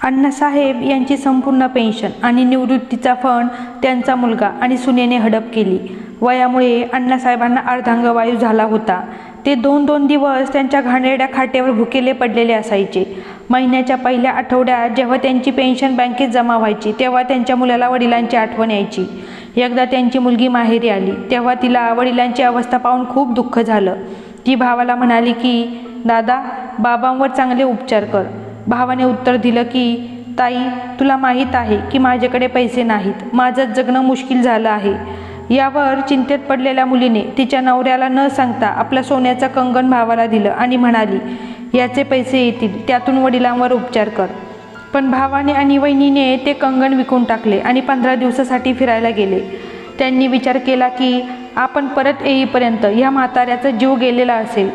अण्णासाहेब यांची संपूर्ण पेन्शन आणि निवृत्तीचा फंड त्यांचा मुलगा आणि सुनेने हडप केली. वयामुळे अण्णासाहेबांना अर्धांगवायू झाला होता. ते 2-2 दिवस त्यांच्या घाणेरड्या खाटेवर भुकेले पडलेले असायचे. महिन्याच्या पहिल्या आठवड्यात जेव्हा त्यांची पेन्शन बँकेत जमा व्हायची तेव्हा त्यांच्या मुलाला वडिलांची आठवण यायची. एकदा त्यांची मुलगी माहेरी आली तेव्हा तिला वडिलांची अवस्था पाहून खूप दुःख झालं. ती भावाला म्हणाली की दादा, बाबांवर चांगले उपचार कर. भावाने उत्तर दिलं की ताई, तुला माहीत आहे की माझ्याकडे पैसे नाहीत, माझं जगणं मुश्किल झालं आहे. यावर चिंतेत पडलेल्या मुलीने तिच्या नवऱ्याला न सांगता आपलं सोन्याचं कंगन भावाला दिलं आणि म्हणाली, याचे पैसे येतील, त्यातून वडिलांवर उपचार कर. पण भावाने आणि वहिनीने ते कंगन विकून टाकले आणि 15 दिवसासाठी फिरायला गेले. त्यांनी विचार केला की आपण परत येईपर्यंत ह्या म्हाताऱ्याचा जीव गेलेला असेल.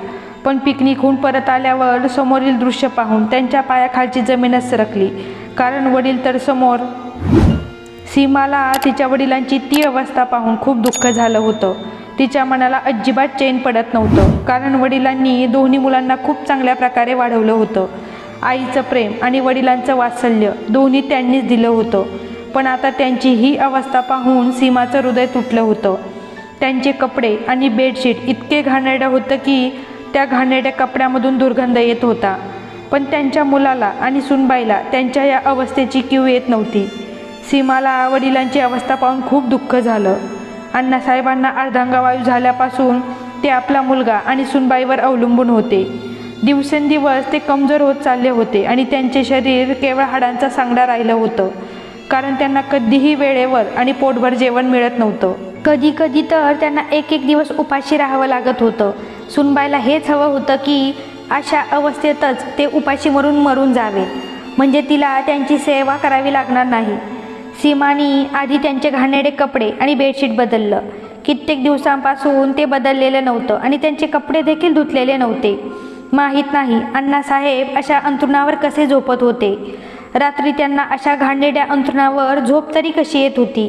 पण पिकनिकहून परत आल्यावर समोरील दृश्य पाहून त्यांच्या पायाखालची जमीनच सरकली. कारण वडील तर समोर. सीमाला तिच्या वडिलांची ती अवस्था पाहून खूप दुःख झालं होतं. तिच्या मनाला अजिबात चैन पडत नव्हतं. कारण वडिलांनी दोन्ही मुलांना खूप चांगल्या प्रकारे वाढवलं होतं. आईचं प्रेम आणि वडिलांचं वात्सल्य दोन्ही त्यांनीच दिलं होतं. पण आता त्यांची ही अवस्था पाहून सीमाचं हृदय तुटलं होतं. त्यांचे कपडे आणि बेडशीट इतके घाणेरडं होतं की त्या घाणेरड्या कपड्यामधून दुर्गंध येत होता. पण त्यांच्या मुलाला आणि सुनबाईला त्यांच्या या अवस्थेची कीव येत नव्हती. सीमाला वडिलांची अवस्था पाहून खूप दुःख झालं. अण्णासाहेबांना अर्धांगवायू झाल्यापासून ते आपला मुलगा आणि सुनबाईवर अवलंबून होते. दिवसेंदिवस ते कमजोर होत चालले होते आणि त्यांचे शरीर केवळ हाडांचा सांगडा राहिलं होतं. कारण त्यांना कधीही वेळेवर आणि पोटभर जेवण मिळत नव्हतं. कधी कधी तर त्यांना एक दिवस उपाशी राहावं लागत होतं. सुनबाईला हेच हवं होतं की अशा अवस्थेतच ते उपाशी मरून जावे, म्हणजे तिला त्यांची सेवा करावी लागणार नाही. सीमानी आधी त्यांचे घाणेरडे कपडे आणि बेडशीट बदललं. कित्येक दिवसांपासून ते बदललेलं नव्हतं आणि त्यांचे कपडे देखील धुतलेले नव्हते. माहीत नाही अण्णासाहेब अशा अंथरुणावर कसे झोपत होते. रात्री त्यांना अशा घाणेरड्या अंथरुणावर झोप तरी कशी येत होती.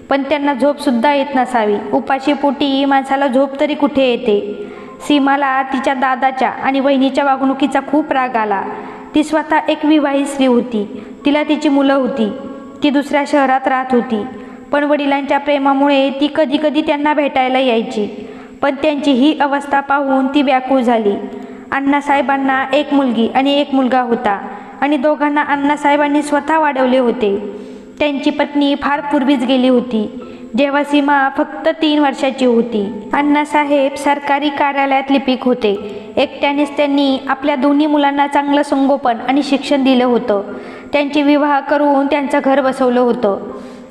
पण त्यांना झोपसुद्धा येत नसावी. उपाशी पोटी माणसाला झोप तरी कुठे येते. सीमाला तिच्या दादाच्या आणि वहिनीच्या वागणुकीचा खूप राग आला. ती स्वतः एक विवाहित स्त्री होती. तिला तिची मुलं होती. ती दुसऱ्या शहरात राहत होती. पण वडिलांच्या प्रेमामुळे ती कधी कधी त्यांना भेटायला यायची. पण त्यांची ही अवस्था पाहून ती व्याकुळ झाली. अण्णासाहेबांना एक मुलगी आणि एक मुलगा होता आणि दोघांना अण्णासाहेबांनी स्वतः वाढवले होते. त्यांची पत्नी फार पूर्वीच गेली होती जेव्हा सीमा फक्त 3 वर्षाची होती. अण्णासाहेब सरकारी कार्यालयात लिपिक होते. एकट्यानेच त्यांनी आपल्या दोन्ही मुलांना चांगलं संगोपन आणि शिक्षण दिलं होतं. त्यांचे विवाह करून त्यांचं घर बसवलं होतं.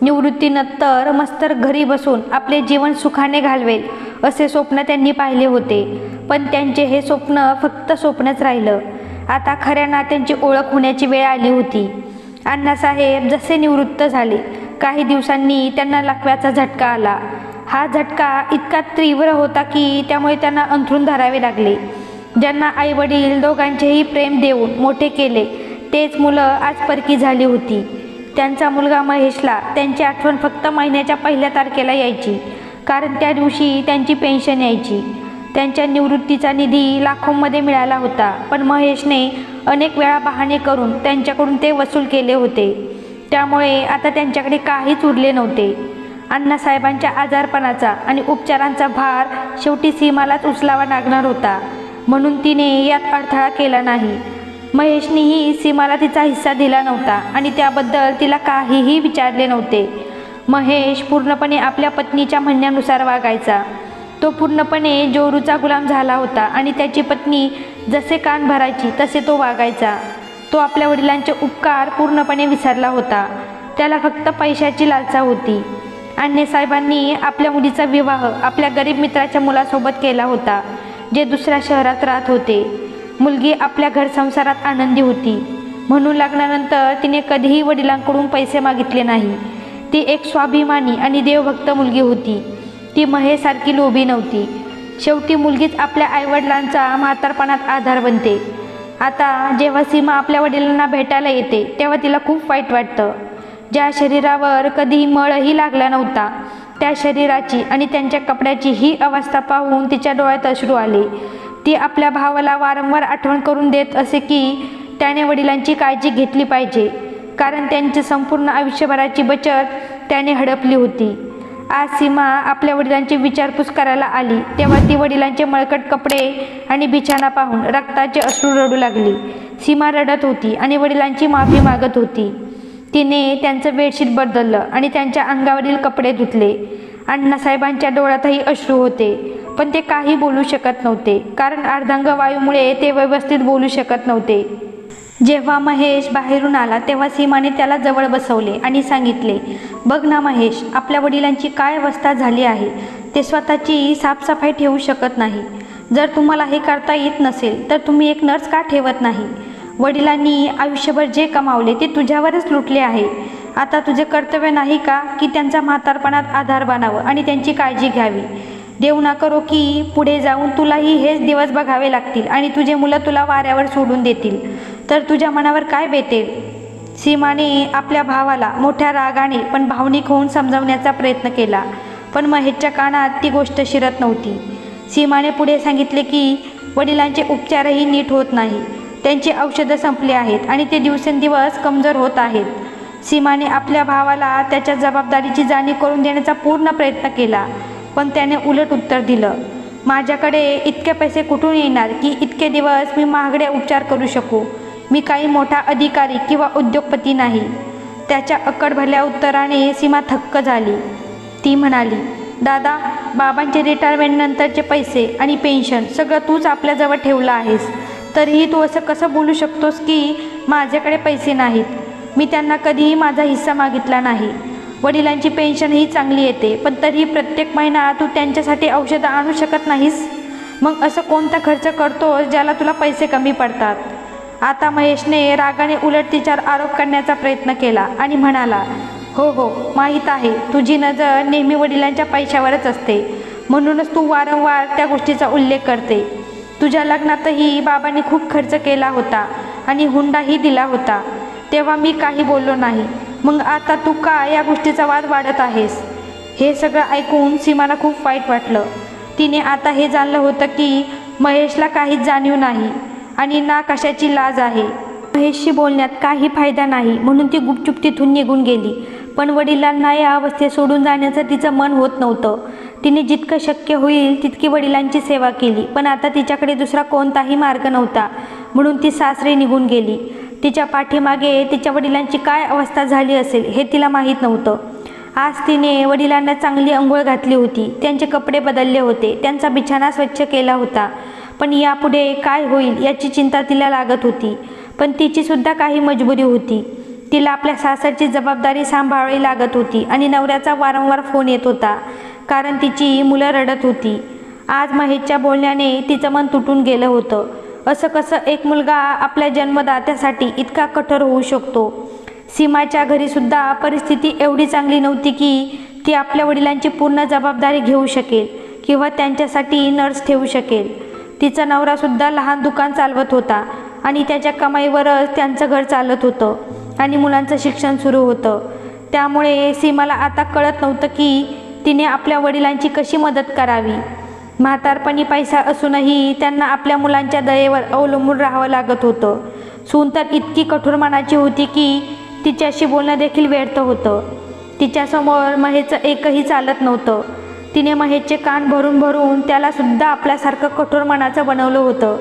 निवृत्तीनंतर मस्तर घरी बसून आपले जीवन सुखाने घालवेल असे स्वप्न त्यांनी पाहिले होते. पण त्यांचे हे स्वप्न फक्त स्वप्नच राहिलं. आता खऱ्या नात्यांची ओळख होण्याची वेळ आली होती. अण्णासाहेब जसे निवृत्त झाले काही दिवसांनी त्यांना लकव्याचा झटका आला. हा झटका इतका तीव्र होता की त्यामुळे त्यांना अंथरूण धरावे लागले. ज्यांना आईवडील दोघांचेही प्रेम देऊन मोठे केले तेच मुलं आज परकी झाली होती. त्यांचा मुलगा महेशला त्यांची आठवण फक्त महिन्याच्या पहिल्या तारखेला यायची. कारण त्या दिवशी त्यांची पेन्शन यायची. त्यांच्या निवृत्तीचा निधी लाखोंमध्ये मिळाला होता. पण महेशने अनेक वेळा बहाणे करून त्यांच्याकडून ते वसूल केले होते. त्यामुळे आता त्यांच्याकडे काहीच उरले नव्हते. अण्णासाहेबांच्या आजारपणाचा आणि उपचारांचा भार शेवटी सीमालाच उचलावा लागणार होता. म्हणून तिने यात अडथळा केला नाही. महेशनेही सीमाला तिचा हिस्सा दिला नव्हता आणि त्याबद्दल तिला काहीही विचारले नव्हते. महेश पूर्णपणे आपल्या पत्नीच्या म्हणण्यानुसार वागायचा. तो पूर्णपणे जोरूचा गुलाम झाला होता आणि त्याची पत्नी जसे कान भरायची तसे तो वागायचा. तो आपल्या वडिलांचे उपकार पूर्णपणे विसरला होता. त्याला फक्त पैशाची लालसा होती. अण्णासाहेबांनी आपल्या मुलीचा विवाह आपल्या गरीब मित्राच्या मुलासोबत केला होता जे दुसऱ्या शहरात राहत होते. मुलगी आपल्या घर संसारात आनंदी होती. म्हणून लग्नानंतर तिने कधीही वडिलांकडून पैसे मागितले नाही. ती एक स्वाभिमानी आणि देवभक्त मुलगी होती. ती महेशसारखी लोभी नव्हती. शेवटी मुलगीच आपल्या आईवडिलांचा म्हातारपणात आधार बनते. आता जेव्हा सीमा आपल्या वडिलांना भेटायला येते तेव्हा तिला खूप वाईट वाटतं. ज्या शरीरावर कधीही मळही लागला नव्हता त्या शरीराची आणि त्यांच्या कपड्याची ही अवस्था पाहून तिच्या डोळ्यात अश्रू आले. ती आपल्या भावाला वारंवार आठवण करून देत असे की त्याने वडिलांची काळजी घेतली पाहिजे. कारण त्यांची संपूर्ण आयुष्यभराची बचत त्याने हडपली होती. आज सीमा आपल्या वडिलांची विचारपूस करायला आली तेव्हा ती वडिलांचे मळकट कपडे आणि बिछाना पाहून रक्ताचे अश्रू रडू लागली. सीमा रडत होती आणि वडिलांची माफी मागत होती. तिने त्यांचं बेडशीट बदललं आणि त्यांच्या अंगावरील कपडे धुतले. अण्णासाहेबांच्या डोळ्यातही अश्रू होते, पण ते काही बोलू शकत नव्हते, कारण अर्धांग वायूमुळे ते व्यवस्थित बोलू शकत नव्हते. जेव्हा महेश बाहेरून आला तेव्हा सीमाने त्याला जवळ बसवले आणि सांगितले, बघ ना महेश, आपल्या वडिलांची काय अवस्था झाली आहे. ते स्वतःची साफसफाई ठेवू शकत नाही. जर तुम्हाला हे करता येत नसेल तर तुम्ही एक नर्स का ठेवत नाही. वडिलांनी आयुष्यभर जे कमावले ते तुझ्यावरच लुटले आहे. आता तुझे कर्तव्य नाही का की त्यांचा म्हातारपणात आधार बनावं आणि त्यांची काळजी घ्यावी. देव ना करो की पुढे जाऊन तुलाही हेच दिवस बघावे लागतील आणि तुझे मुलं तुला वाऱ्यावर सोडून देतील, तर तुझ्या मनावर काय बेतेल. सीमाने आपल्या भावाला मोठ्या रागाने पण भावनिक होऊन समजावण्याचा प्रयत्न केला, पण महेशच्या कानात ती गोष्ट शिरत नव्हती. सीमाने पुढे सांगितले की वडिलांचे उपचारही नीट होत नाही. त्यांची औषधं संपली आहेत आणि ते दिवसेंदिवस कमजोर होत आहेत. सीमाने आपल्या भावाला त्याच्या जबाबदारीची जाणीव करून देण्याचा पूर्ण प्रयत्न केला, पण त्याने उलट उत्तर दिलं, माझ्याकडे इतके पैसे कुठून येणार की इतके दिवस मी महागडे उपचार करू शकू. मी काही मोठा अधिकारी किंवा उद्योगपती नाही. त्याच्या अक्कड भरल्या उत्तराने सीमा थक्क झाली. ती म्हणाली, दादा, बाबांचे रिटायरमेंटनंतरचे पैसे आणि पेन्शन सगळं तूच आपल्याजवळ ठेवलं आहेस. तरीही तू असं कसं बोलू शकतोस की माझ्याकडे पैसे नाहीत. मी त्यांना कधीही माझा हिस्सा मागितला नाही. वडिलांची पेन्शनही चांगली येते, पण तरीही प्रत्येक महिना तू त्यांच्यासाठी औषधं आणू शकत नाहीस. मग असं कोणता खर्च करतोस ज्याला तुला पैसे कमी पडतात. आता महेशने रागाने उलट तिच्यावर आरोप करण्याचा प्रयत्न केला आणि म्हणाला, हो हो, माहीत आहे, तुझी नजर नेहमी वडिलांच्या पैशावरच असते, म्हणूनच तू वारंवार त्या गोष्टीचा उल्लेख करते. तुझ्या लग्नातही बाबांनी खूप खर्च केला होता आणि हुंडाही दिला होता, तेव्हा मी काही बोललो नाही. मग आता तू का या गोष्टीचा वाद वाढत आहेस. हे सगळं ऐकून सीमाला खूप वाईट वाटलं. तिने आता हे जाणलं होतं की महेशला काहीच जाणीव नाही आणि ना कशाची लाज आहे. महेशशी बोलण्यात काही फायदा नाही म्हणून ती गुपचूप तिथून निघून गेली. पण वडिलांना या अवस्थेत सोडून जाण्याचं तिचं मन होत नव्हतं. तिने जितकं शक्य होईल तितकी वडिलांची सेवा केली, पण आता तिच्याकडे दुसरा कोणताही मार्ग नव्हता, म्हणून ती सासरी निघून गेली. तिच्या पाठीमागे तिच्या वडिलांची काय अवस्था झाली असेल हे तिला माहीत नव्हतं. आज तिने वडिलांना चांगली अंघोळ घातली होती, त्यांचे कपडे बदलले होते, त्यांचा बिछाना स्वच्छ केला होता, पण यापुढे काय होईल याची चिंता तिला लागत होती. पण तिचीसुद्धा काही मजबुरी होती. तिला आपल्या सासरची जबाबदारी सांभाळावी लागत होती आणि नवऱ्याचा वारंवार फोन येत होता, कारण तिची मुलं रडत होती. आज महेशच्या बोलण्याने तिचं मन तुटून गेलं होतं. असं कसं एक मुलगा आपल्या जन्मदात्यासाठी इतका कठोर होऊ शकतो. सीमाच्या घरीसुद्धा परिस्थिती एवढी चांगली नव्हती की ती आपल्या वडिलांची पूर्ण जबाबदारी घेऊ शकेल किंवा त्यांच्यासाठी नर्स ठेवू शकेल. तिचा नवरासुद्धा लहान दुकान चालवत होता आणि त्याच्या कमाईवरच त्यांचं घर चालत होतं आणि मुलांचं शिक्षण सुरू होतं. त्यामुळे सीमाला आता कळत नव्हतं की तिने आपल्या वडिलांची कशी मदत करावी. म्हातारपणी पैसा असूनही त्यांना आपल्या मुलांच्या दयेवर अवलंबून राहावं लागत होतं. सून तर इतकी कठोर मनाची होती की तिच्याशी बोलणं देखील व्यर्थ होतं. तिच्यासमोर महेशचं एकही चालत नव्हतं. तिने महेशचे कान भरून भरून त्यालासुद्धा आपल्यासारखं कठोर मनाचं बनवलं होतं.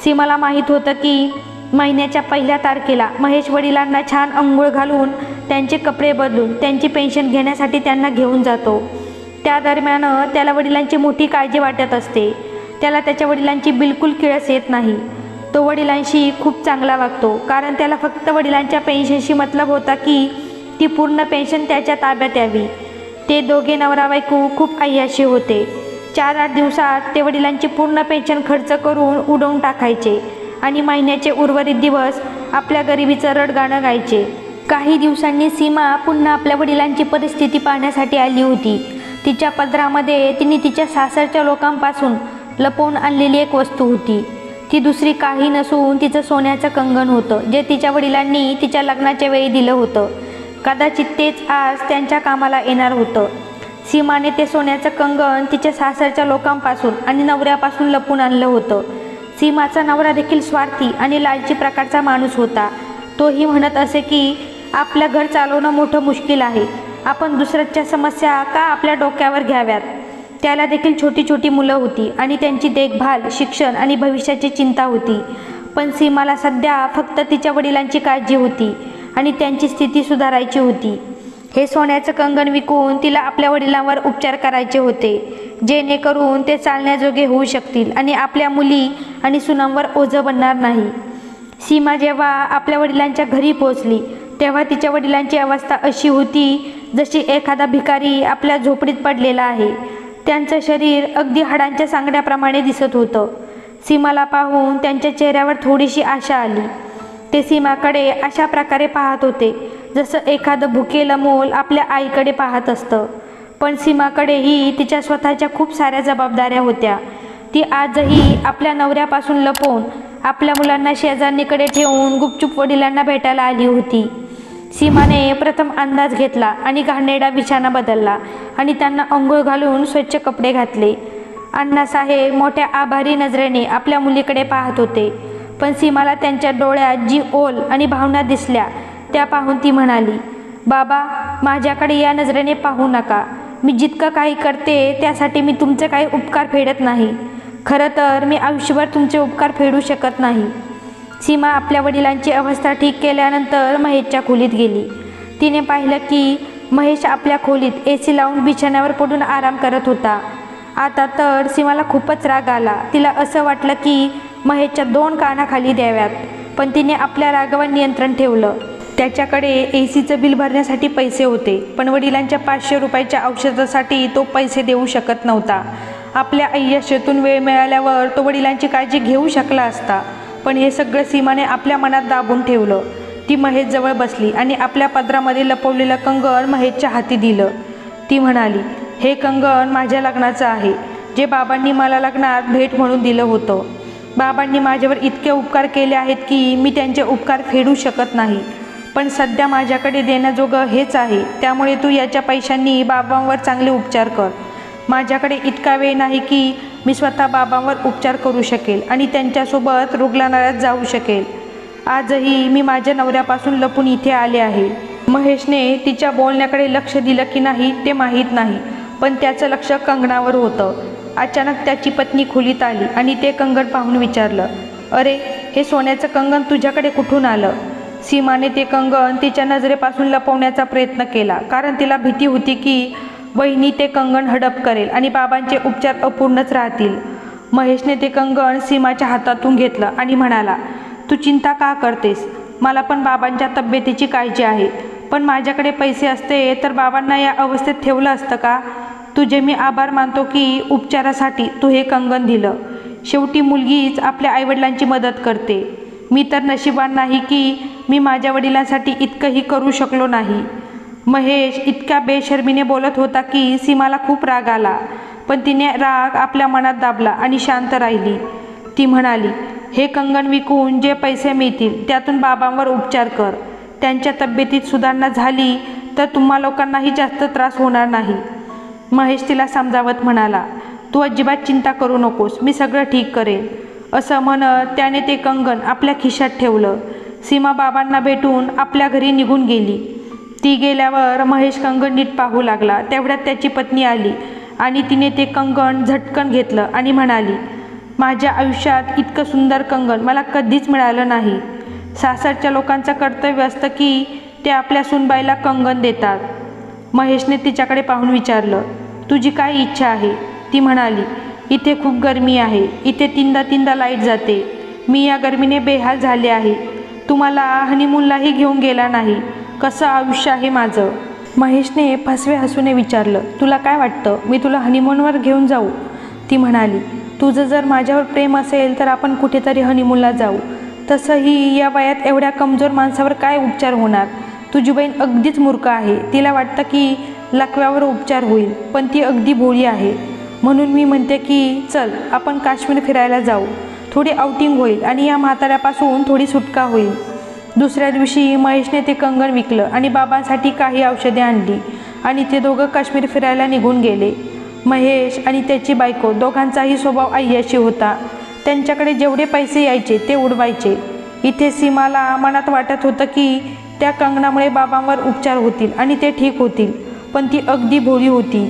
सीमाला माहीत होतं की महिन्याच्या पहिल्या तारखेला महेश वडिलांना छान अंघोळ घालून त्यांचे कपडे बदलून त्यांची पेन्शन घेण्यासाठी त्यांना घेऊन जातो. त्या दरम्यान त्याला वडिलांची मोठी काळजी वाटत असते. त्याला त्याच्या वडिलांची बिलकुल किळस येत नाही. तो वडिलांशी खूप चांगला वागतो, कारण त्याला फक्त वडिलांच्या पेन्शनशी मतलब होता की ती पूर्ण पेन्शन त्याच्या ताब्यात यावी. ते दोघे नवरा बायको खूप अय्याशी होते. 4-8 दिवसात ते वडिलांची पूर्ण पेन्शन खर्च करून उडवून टाकायचे आणि महिन्याचे उर्वरित दिवस आपल्या गरिबीचं रडगाणं गायचे. काही दिवसांनी सीमा पुन्हा आपल्या वडिलांची परिस्थिती पाहण्यासाठी आली होती. तिच्या पदरामध्ये तिने तिच्या सासरच्या लोकांपासून लपवून आणलेली एक वस्तू होती. ती दुसरी काही नसून तिचं सोन्याचं कंगण होतं, जे तिच्या वडिलांनी तिच्या लग्नाच्या वेळी दिलं होतं. कदाचित तेच आज त्यांच्या कामाला येणार होतं. सीमाने ते सोन्याचं कंगण तिच्या सासरच्या लोकांपासून आणि नवऱ्यापासून लपून आणलं होतं. सीमाचा नवरा देखील स्वार्थी आणि लालची प्रकारचा माणूस होता. तोही म्हणत असे की आपलं घर चालवणं मोठं मुश्किल आहे. आपण दुसऱ्याच्या समस्या का आपल्या डोक्यावर घ्याव्यात. त्याला देखील छोटी छोटी मुलं होती आणि त्यांची देखभाल, शिक्षण आणि भविष्याची चिंता होती. पण सीमाला सध्या फक्त तिच्या वडिलांची काळजी होती आणि त्यांची स्थिती सुधारायची होती. हे सोन्याचं कंगन विकून तिला आपल्या वडिलांवर उपचार करायचे होते, जेणेकरून ते चालण्याजोगे होऊ शकतील आणि आपल्या मुली आणि सुनांवर ओझं बनणार नाही. सीमा जेव्हा आपल्या वडिलांच्या घरी पोहोचली तेव्हा तिच्या वडिलांची अवस्था अशी होती जशी एखादा भिकारी आपल्या झोपडीत पडलेला आहे. त्यांचं शरीर अगदी हाडांच्या सांगड्याप्रमाणे दिसत होतं. सीमाला पाहून त्यांच्या चेहऱ्यावर थोडीशी आशा आली. ते सीमाकडे अशा प्रकारे पाहत होते जसं एखादं भुकेलं मूल आपल्या आईकडे पाहत असतं. पण सीमाकडेही तिच्या स्वतःच्या खूप साऱ्या जबाबदाऱ्या होत्या. ती आजही आपल्या नवऱ्यापासून लपवून आपल्या मुलांना शेजारणीकडे ठेवून गुपचूप वडिलांना भेटायला आली होती. सीमाने प्रथम अंदाज घेतला आणि घाणेरडा बिछाना बदलला आणि त्यांना अंघोळ घालून स्वच्छ कपडे घातले. अण्णासाहेब मोठ्या आभारी नजरेने आपल्या मुलीकडे पाहत होते. पण सीमाला त्यांच्या डोळ्यात जी ओल आणि भावना दिसल्या त्या पाहून ती म्हणाली, बाबा, माझ्याकडे या नजरेने पाहू नका. मी जितकं काही करते त्यासाठी मी तुमचे काही उपकार फेडत नाही. खरं तर मी आयुष्यभर तुमचे उपकार फेडू शकत नाही. सीमा आपल्या वडिलांची अवस्था ठीक केल्यानंतर महेशच्या खोलीत गेली. तिने पाहिलं की महेश आपल्या खोलीत AC लावून बिछाण्यावर पडून आराम करत होता. आता तर सीमाला खूपच राग आला. तिला असं वाटलं की महेशच्या 2 कानाखाली द्याव्यात, पण तिने आपल्या रागावर नियंत्रण ठेवलं. त्याच्याकडे ACचं बिल भरण्यासाठी पैसे होते, पण वडिलांच्या 500 रुपयाच्या औषधासाठी तो पैसे देऊ शकत नव्हता. आपल्या आयुष्यातून वेळ मिळाल्यावर तो वडिलांची काळजी घेऊ शकला असता, पण हे सगळं सीमाने आपल्या मनात दाबून ठेवलं. ती महेशजवळ बसली आणि आपल्या पदरामध्ये लपवलेलं कंगन महेशच्या हाती दिलं. ती म्हणाली, हे कंगन माझ्या लग्नाचं आहे, जे बाबांनी मला लग्नात भेट म्हणून दिलं होतं. बाबांनी माझ्यावर इतके उपकार केले आहेत की मी त्यांचे उपकार फेडू शकत नाही. पण सध्या माझ्याकडे देण्याजोगं हेच आहे, त्यामुळे तू याच्या पैशांनी बाबांवर चांगले उपचार कर. माझ्याकडे इतका वेळ नाही की मी स्वतः बाबांवर उपचार करू शकेल आणि त्यांच्यासोबत रुग्णालयात जाऊ शकेल. आजही मी माझ्या नवऱ्यापासून लपून इथे आले आहे. महेशने तिच्या बोलण्याकडे लक्ष दिलं की नाही ते माहीत नाही, पण त्याचं लक्ष कंगनावर होतं. अचानक त्याची पत्नी खोलीत आली आणि ते कंगन पाहून विचारलं, अरे, हे सोन्याचं कंगन तुझ्याकडे कुठून आलं? सीमाने ते कंगन तिच्या नजरेपासून लपवण्याचा प्रयत्न केला, कारण तिला भीती होती की वहिनी ते कंगन हडप करेल आणि बाबांचे उपचार अपूर्णच राहतील. महेशने ते कंगन सीमाच्या हातातून घेतलं आणि म्हणाला, तू चिंता का करतेस? मला पण बाबांच्या तब्येतीची काळजी आहे. पण माझ्याकडे पैसे असते तर बाबांना या अवस्थेत ठेवलं असतं का? तुझे मी आभार मानतो की उपचारासाठी तू हे कंगन दिलं. शेवटी मुलगीच आपल्या आईवडिलांची मदत करते. मी तर नशिबान नाही की मी माझ्या वडिलांसाठी इतकंही करू शकलो नाही. महेश इतक्या बेशर्मीने बोलत होता की सीमाला खूप राग आला, पण तिने राग आपल्या मनात दाबला आणि शांत राहिली. ती म्हणाली, हे कंगन विकून जे पैसे मिळतील त्यातून बाबांवर उपचार कर. त्यांच्या तब्येतीत सुधारणा झाली तर तुम्हा लोकांनाही जास्त त्रास होणार नाही. महेश तिला समजावत म्हणाला, तू अजिबात चिंता करू नकोस, मी सगळं ठीक करेन. असं म्हणत त्याने ते कंगन आपल्या खिशात ठेवलं. सीमा बाबांना भेटून आपल्या घरी निघून गेली. ती गेल्यावर महेश कंगन नीट पाहू लागला. तेवढ्यात त्याची पत्नी आली आणि तिने ते कंगन झटकन घेतलं आणि म्हणाली, माझ्या आयुष्यात इतकं सुंदर कंगन मला कधीच मिळालं नाही. सासरच्या लोकांचं कर्तव्य असतं की ते आपल्या सुनबाईला कंगन देतात. महेशने तिच्याकडे पाहून विचारलं, तुझी काय इच्छा आहे? ती म्हणाली, इथे खूप गरमी आहे. इथे तीनदा लाईट जाते. मी या गरमीने बेहाल झाले आहे. तुम्हाला हनीमूनलाही घेऊन गेला नाही. कसं आयुष्य आहे माझं? महेशने फसवे हसूने विचारलं, तुला काय वाटतं मी तुला हनीमूनवर घेऊन जाऊ? ती म्हणाली, तुझं जर माझ्यावर प्रेम असेल तर आपण कुठेतरी हनीमूनला जाऊ. तसंही या वयात एवढ्या कमजोर माणसावर काय उपचार होणार? तुझी बहीण अगदीच मूर्ख आहे. तिला वाटतं की लकव्यावर उपचार होईल, पण ती अगदी भोळी आहे. म्हणून मी म्हणते की चल आपण काश्मीर फिरायला जाऊ. थोडी आउटिंग होईल आणि या म्हाताऱ्यापासून थोडी सुटका होईल. दुसऱ्या दिवशी महेशने ते कंगन विकलं आणि बाबांसाठी काही औषधे आणली आणि ते दोघं काश्मीर फिरायला निघून गेले. महेश आणि त्याची बायको दोघांचाही स्वभाव अय्याशी होता. त्यांच्याकडे जेवढे पैसे यायचे ते उडवायचे. इथे सीमाला मनात वाटत होतं की त्या कंगनामुळे बाबांवर उपचार होतील आणि ते ठीक होतील. पण ती अगदी भोळी होती.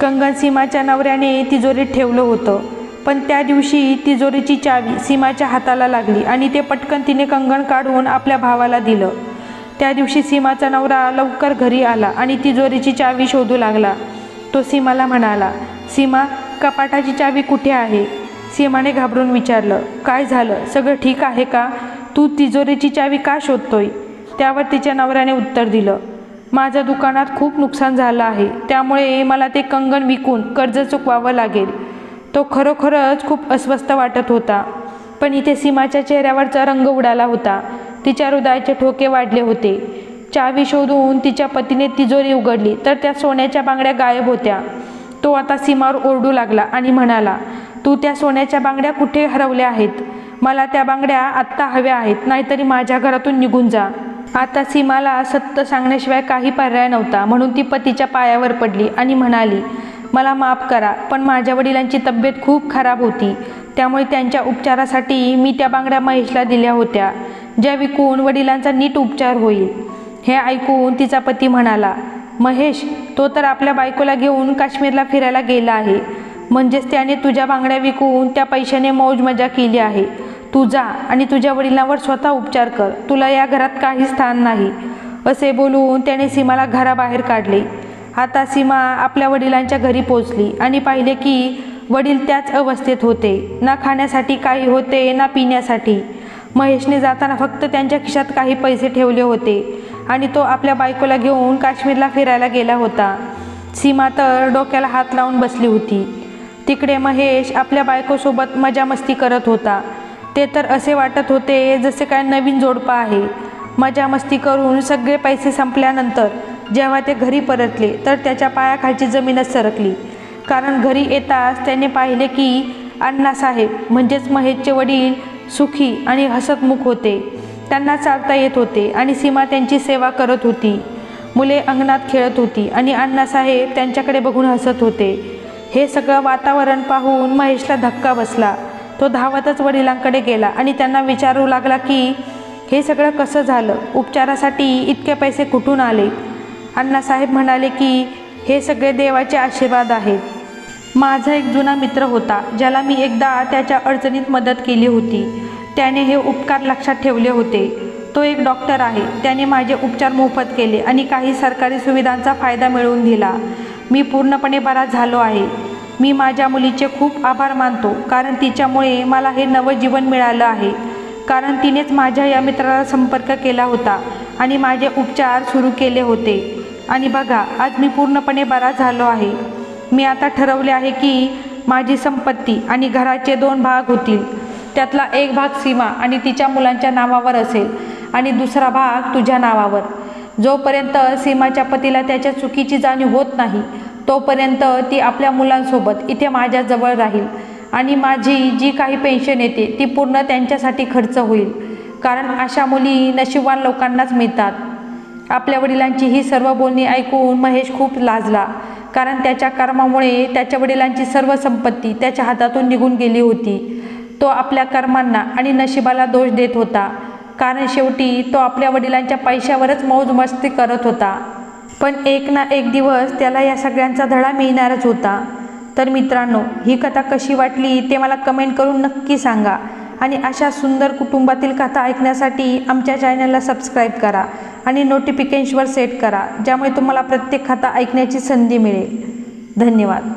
कंगन सीमाच्या नवऱ्याने तिजोरीत ठेवलं होतं, पण त्या दिवशी तिजोरीची चावी सीमाच्या हाताला लागली आणि ते पटकन तिने कंगन काढून आपल्या भावाला दिलं. त्या दिवशी सीमाचा नवरा लवकर घरी आला आणि तिजोरीची चावी शोधू लागला. तो सीमाला म्हणाला, सीमा, कपाटाची चावी कुठे आहे? सीमाने घाबरून विचारलं, काय झालं? सगळं ठीक आहे का? तू तिजोरीची चावी का शोधतोय? त्यावर तिच्या नवऱ्याने उत्तर दिलं, माझं दुकानात खूप नुकसान झालं आहे, त्यामुळे मला ते कंगन विकून कर्ज चुकवावं लागेल. तो खरोखरच खूप अस्वस्थ वाटत होता. पण इथे सीमाच्या चेहऱ्यावरचा रंग उडाला होता. तिच्या हृदयाचे ठोके वाढले होते. चावी शोधून तिच्या पतीने तिजोरी उघडली तर त्या सोन्याच्या बांगड्या गायब होत्या. तो आता सीमावर ओरडू लागला आणि म्हणाला, तू त्या सोन्याच्या बांगड्या कुठे हरवल्या आहेत? मला त्या बांगड्या आत्ता हव्या आहेत, नाहीतरी माझ्या घरातून निघून जा. आता सीमाला सत्य सांगण्याशिवाय काही पर्याय नव्हता, म्हणून ती पतीच्या पायावर पडली आणि म्हणाली, मला माफ करा, पण माझ्या वडिलांची तब्येत खूप खराब होती, त्यामुळे त्यांच्या उपचारासाठी मी त्या बांगड्या महेशला दिल्या होत्या, ज्या विकून वडिलांचा नीट उपचार होईल. हे ऐकून तिचा पती म्हणाला, महेश, तो तर आपल्या बायकोला घेऊन काश्मीरला फिरायला गेला आहे, म्हणजेच त्याने तुझ्या बांगड्या विकून त्या पैशाने मौज मजा केली आहे. तू जा आणि तुझ्या वडिलांवर स्वतः उपचार कर, तुला या घरात काही स्थान नाही. असे बोलून त्याने सीमाला घराबाहेर काढले. आता सीमा आपल्या वडिलांच्या घरी पोचली आणि पाहिले की वडील त्याच अवस्थेत होते. ना खाण्यासाठी काही होते ना पिण्यासाठी. महेशने जाताना फक्त त्यांच्या खिशात काही पैसे ठेवले होते आणि तो आपल्या बायकोला घेऊन काश्मीरला फिरायला गेला होता. सीमा तर डोक्याला हात लावून बसली होती. तिकडे महेश आपल्या बायकोसोबत मजा मस्ती करत होता. ते तर असे वाटत होते जसे काय नवीन जोडपं आहे. मजा मस्ती करून सगळे पैसे संपल्यानंतर जेव्हा ते घरी परतले तर त्याच्या पायाखालची जमीनच सरकली. कारण घरी येताच त्याने पाहिले की अण्णासाहेब म्हणजेच महेशचे वडील सुखी आणि हसतमुख होते. त्यांना चालता येत होते आणि सीमा त्यांची सेवा करत होती. मुले अंगणात खेळत होती आणि अण्णासाहेब त्यांच्याकडे बघून हसत होते. हे सगळं वातावरण पाहून महेशला धक्का बसला. तो धावतच वडिलांकडे गेला आणि त्यांना विचारू लागला की हे सगळं कसं झालं? उपचारासाठी इतके पैसे कुठून आले? अण्णासाहेब म्हणाले की हे सगळे देवाचे आशीर्वाद आहेत. माझा एक जुना मित्र होता, ज्याला मी एकदा त्याच्या अडचणीत मदत केली होती. त्याने हे उपकार लक्षात ठेवले होते. तो एक डॉक्टर आहे. त्याने माझे उपचार मोफत केले आणि काही सरकारी सुविधांचा फायदा मिळवून दिला. मी पूर्णपणे बरा झालो आहे. मी माझ्या मुलीचे खूप आभार मानतो, कारण तिच्यामुळे मला हे नवं जीवन मिळालं आहे. कारण तिनेच माझ्या या मित्राला संपर्क केला होता आणि माझे उपचार सुरू केले होते. आणि बघा, आज मी पूर्णपणे बरा झालो आहे. मी आता ठरवले आहे की माझी संपत्ती आणि घराचे 2 भाग होतील. त्यातला एक भाग सीमा आणि तिच्या मुलांच्या नावावर असेल आणि दुसरा भाग तुझ्या नावावर. जोपर्यंत सीमाच्या पतीला त्याच्या चुकीची जाणीव होत नाही, तोपर्यंत ती आपल्या मुलांसोबत इथे माझ्याजवळ राहील आणि माझी जी काही पेन्शन येते ती पूर्ण त्यांच्यासाठी खर्च होईल. कारण अशा मुली नशीबवान लोकांनाच मिळतात. आपल्या वडिलांची ही सर्व बोलणी ऐकून महेश खूप लाजला, कारण त्याच्या कर्मामुळे त्याच्या वडिलांची सर्व संपत्ती त्याच्या हातातून निघून गेली होती. तो आपल्या कर्मांना आणि नशिबाला दोष देत होता, कारण शेवटी तो आपल्या वडिलांच्या पैशावरच मौज मस्ती करत होता. पण एक ना एक दिवस त्याला या सगळ्यांचा धडा मिळणारच होता. तर मित्रांनो, ही कथा कशी वाटली ते मला कमेंट करून नक्की सांगा. आणि अशा सुंदर कुटुंबातील कथा ऐकण्यासाठी आमच्या चॅनलला सबस्क्राईब करा आणि नोटिफिकेशनवर सेट करा, ज्यामुळे तुम्हाला प्रत्येक कथा ऐकण्याची संधी मिळेल. धन्यवाद.